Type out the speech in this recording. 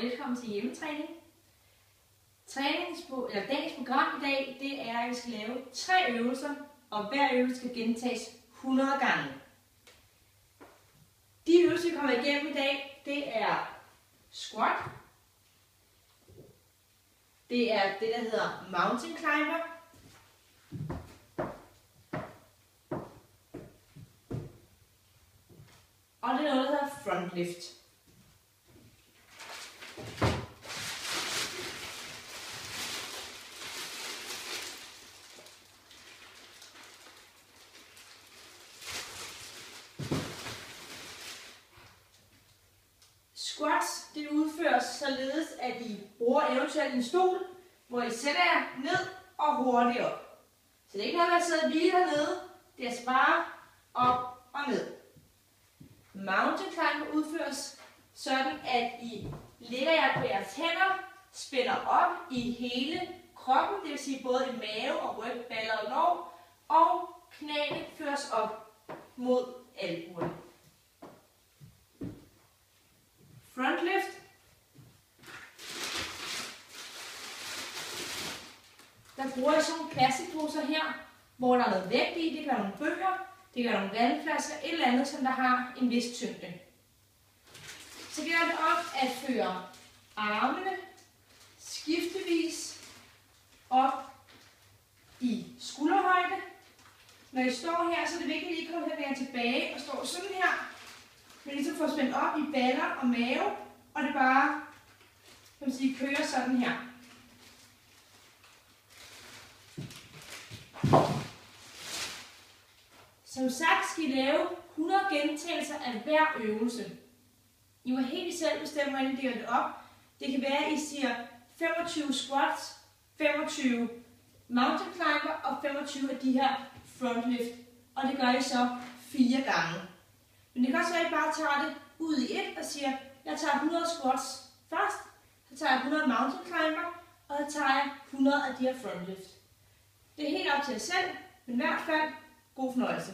velkommen til hjemmetræning. Dagens program i dag, det er, at vi skal lave 3 øvelser, og hver øvelse skal gentages 100 gange. De øvelser, vi kommer igennem i dag, det er squat. Det er det, der hedder mountain climber. Og det er noget, der hedder front lift. Squats, det udføres således, at I bruger eventuelt en stol, hvor I sætter jer ned og hurtigt op. Så det er ikke noget med at sidde og hvile hernede, det er bare op og ned. Mountain climber udføres sådan, at I lægger jer på jeres hænder, spænder op i hele kroppen, det vil sige både i mave og ryg, baller og lår, og knæene føres op mod albuerne. Front lift. Der bruger jeg sådan nogle plastikposer her, hvor der er noget vægt i. Det kan være nogle bøger, det kan være nogle vandflasker, et eller andet, som der har en vis tyngde. Så gælder det om at føre armene skiftevis op i skulderhøjde. Når I står her, så er det vigtigt, at I kommer her tilbage og står sådan her. Men ligesom får spændt op i baller og mave, og det bare, kan man sige, kører sådan her. Som sagt skal I lave 100 gentagelser af hver øvelse. I må helt selv bestemme, hvordan I deler det op. Det kan være, at I siger 25 squats, 25 mountain climber og 25 af de her front lift. Og det gør I så 4 gange. Men det kan også være, at I bare tager det ud i et og siger, jeg tager 100 squats først, så tager jeg 100 mountain climber, og så tager jeg 100 af de her front lift. Det er helt op til jer selv, men i hvert fald god fornøjelse.